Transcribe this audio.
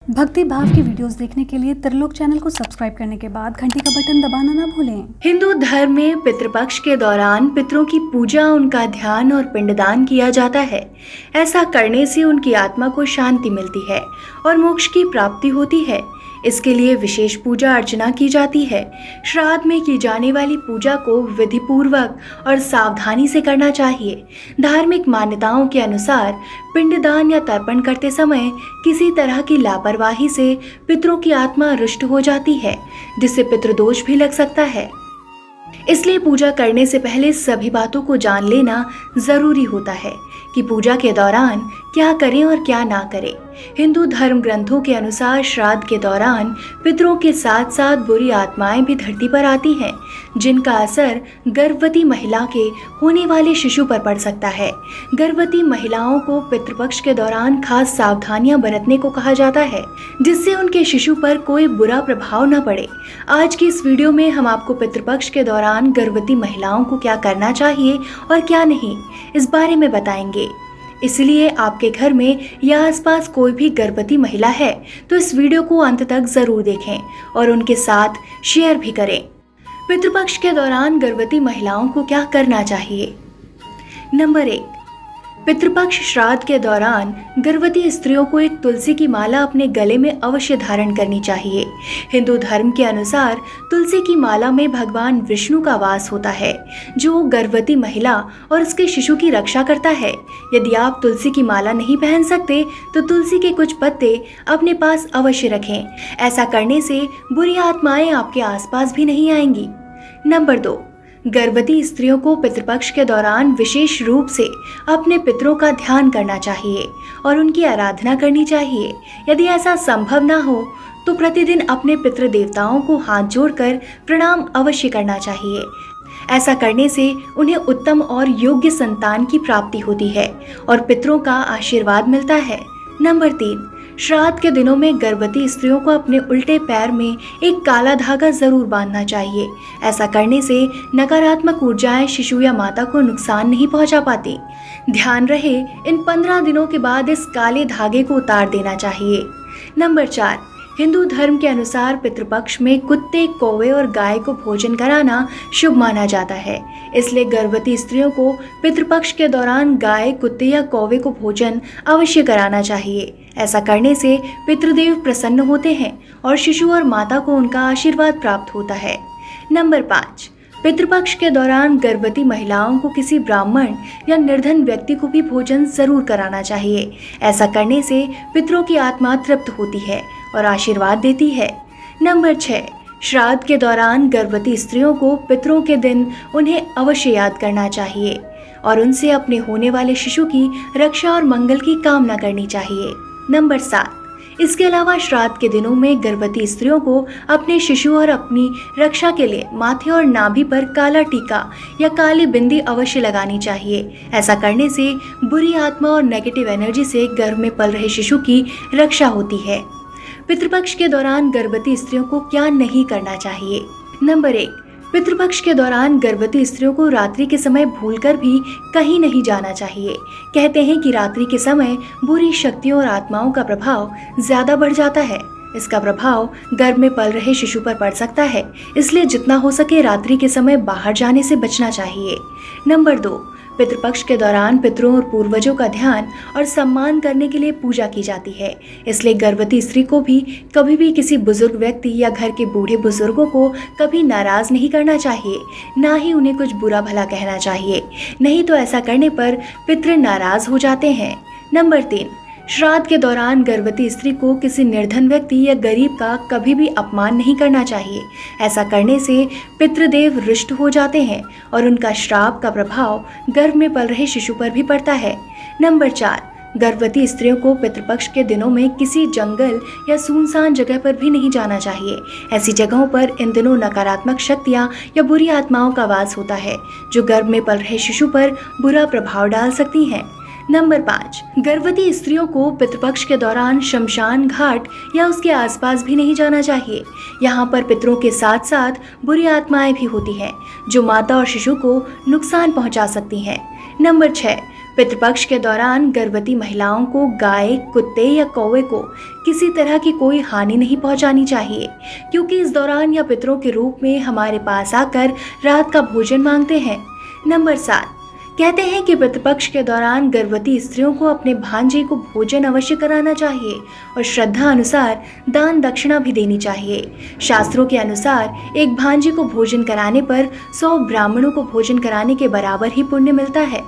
भक्ति भाव की वीडियोस देखने के लिए त्रिलोक चैनल को सब्सक्राइब करने के बाद घंटी का बटन दबाना ना भूलें। हिंदू धर्म में पितृपक्ष के दौरान पितरों की पूजा, उनका ध्यान और पिंडदान किया जाता है। ऐसा करने से उनकी आत्मा को शांति मिलती है और मोक्ष की प्राप्ति होती है। इसके लिए विशेष पूजा अर्चना की जाती है। श्राद्ध में की जाने वाली पूजा को विधि पूर्वक और सावधानी से करना चाहिए। धार्मिक मान्यताओं के अनुसार पिंडदान या तर्पण करते समय किसी तरह की लापरवाही से पितरों की आत्मा रुष्ट हो जाती है, जिससे पितृदोष भी लग सकता है। इसलिए पूजा करने से पहले सभी बातों को जान लेना जरूरी होता है कि पूजा के दौरान क्या करें और क्या ना करें। हिंदू धर्म ग्रंथों के अनुसार श्राद्ध के दौरान पितरों के साथ साथ बुरी आत्माएं भी धरती पर आती हैं, जिनका असर गर्भवती महिला के होने वाले शिशु पर पड़ सकता है। गर्भवती महिलाओं को पितृपक्ष के दौरान खास सावधानियां बरतने को कहा जाता है, जिससे उनके शिशु पर कोई बुरा प्रभाव न पड़े। आज की इस वीडियो में हम आपको पितृपक्ष के दौरान गर्भवती महिलाओं को क्या करना चाहिए और क्या नहीं, इस बारे में बताएंगे। इसलिए आपके घर में या आसपास कोई भी गर्भवती महिला है तो इस वीडियो को अंत तक जरूर देखें और उनके साथ शेयर भी करें। पितृपक्ष के दौरान गर्भवती महिलाओं को क्या करना चाहिए? नंबर 1, पितृपक्ष श्राद्ध के दौरान गर्भवती स्त्रियों को एक तुलसी की माला अपने गले में अवश्य धारण करनी चाहिए। हिंदू धर्म के अनुसार तुलसी की माला में भगवान विष्णु का वास होता है, जो गर्भवती महिला और उसके शिशु की रक्षा करता है। यदि आप तुलसी की माला नहीं पहन सकते तो तुलसी के कुछ पत्ते अपने पास अवश्य रखें। ऐसा करने से बुरी आत्माएं आपके आसपास भी नहीं आएंगी। नंबर 2, गर्भवती स्त्रियों को पितृपक्ष के दौरान विशेष रूप से अपने पितरों का ध्यान करना चाहिए और उनकी आराधना करनी चाहिए। यदि ऐसा संभव ना हो तो प्रतिदिन अपने पितृ देवताओं को हाथ जोड़कर प्रणाम अवश्य करना चाहिए। ऐसा करने से उन्हें उत्तम और योग्य संतान की प्राप्ति होती है और पितरों का आशीर्वाद मिलता है। नंबर 3, श्राद्ध के दिनों में गर्भवती स्त्रियों को अपने उल्टे पैर में एक काला धागा जरूर बांधना चाहिए। ऐसा करने से नकारात्मक ऊर्जाएं शिशु या माता को नुकसान नहीं पहुंचा पाती। ध्यान रहे, इन 15 दिनों के बाद इस काले धागे को उतार देना चाहिए। नंबर 4, हिंदू धर्म के अनुसार पितृपक्ष में कुत्ते, कौवे और गाय को भोजन कराना शुभ माना जाता है। इसलिए गर्भवती स्त्रियों को पितृपक्ष के दौरान गाय, कुत्ते या कौवे को भोजन अवश्य कराना चाहिए। ऐसा करने से पितृदेव प्रसन्न होते हैं और शिशु और माता को उनका आशीर्वाद प्राप्त होता है। नंबर 5, पितृपक्ष के दौरान गर्भवती महिलाओं को किसी ब्राह्मण या निर्धन व्यक्ति को भी भोजन जरूर कराना चाहिए। ऐसा करने से पितरों की आत्मा तृप्त होती है और आशीर्वाद देती है। नंबर 6, श्राद्ध के दौरान गर्भवती स्त्रियों को पितरों के दिन उन्हें अवश्य याद करना चाहिए और उनसे अपने होने वाले शिशु की रक्षा और मंगल की कामना करनी चाहिए। नंबर 7, इसके अलावा श्राद्ध के दिनों में गर्भवती स्त्रियों को अपने शिशु और अपनी रक्षा के लिए माथे और नाभि पर काला टीका या काली बिंदी अवश्य लगानी चाहिए। ऐसा करने से बुरी आत्मा और नेगेटिव एनर्जी से गर्भ में पल रहे शिशु की रक्षा होती है। पितृपक्ष के दौरान गर्भवती स्त्रियों को क्या नहीं करना चाहिए? नंबर 1, पितृपक्ष के दौरान गर्भवती स्त्रियों को रात्रि के समय भूलकर भी कहीं नहीं जाना चाहिए। कहते हैं कि रात्रि के समय बुरी शक्तियों और आत्माओं का प्रभाव ज्यादा बढ़ जाता है। इसका प्रभाव गर्भ में पल रहे शिशु पर पड़ सकता है, इसलिए जितना हो सके रात्रि के समय बाहर जाने से बचना चाहिए। नंबर 2, पितृपक्ष के दौरान पितरों और पूर्वजों का ध्यान और सम्मान करने के लिए पूजा की जाती है। इसलिए गर्भवती स्त्री को भी कभी भी किसी बुजुर्ग व्यक्ति या घर के बूढ़े बुजुर्गों को कभी नाराज नहीं करना चाहिए, ना ही उन्हें कुछ बुरा भला कहना चाहिए। नहीं तो ऐसा करने पर पितृ नाराज हो जाते हैं। नंबर 3, श्राद्ध के दौरान गर्भवती स्त्री को किसी निर्धन व्यक्ति या गरीब का कभी भी अपमान नहीं करना चाहिए। ऐसा करने से पितृदेव रुष्ट हो जाते हैं और उनका श्राप का प्रभाव गर्भ में पल रहे शिशु पर भी पड़ता है। नंबर 4, गर्भवती स्त्रियों को पितृपक्ष के दिनों में किसी जंगल या सुनसान जगह पर भी नहीं जाना चाहिए। ऐसी जगहों पर इन दिनों नकारात्मक शक्तियां या बुरी आत्माओं का वास होता है, जो गर्भ में पल रहे शिशु पर बुरा प्रभाव डाल सकती हैं। नंबर 5, गर्भवती स्त्रियों को पितृपक्ष के दौरान शमशान घाट या उसके आसपास भी नहीं जाना चाहिए। यहाँ पर पितरों के साथ साथ बुरी आत्माएं भी होती हैं, जो माता और शिशु को नुकसान पहुँचा सकती हैं। नंबर 6, पितृपक्ष के दौरान गर्भवती महिलाओं को गाय, कुत्ते या कौवे को किसी तरह की कोई हानि नहीं पहुंचानी चाहिए, क्योंकि इस दौरान यह पितरों के रूप में हमारे पास आकर रात का भोजन मांगते हैं। नंबर 7, कहते हैं कि पितृपक्ष के दौरान गर्भवती स्त्रियों को अपने भांजे को भोजन अवश्य कराना चाहिए और श्रद्धा अनुसार दान दक्षिणा भी देनी चाहिए। शास्त्रों के अनुसार एक भांजे को भोजन कराने पर 100 ब्राह्मणों को भोजन कराने के बराबर ही पुण्य मिलता है।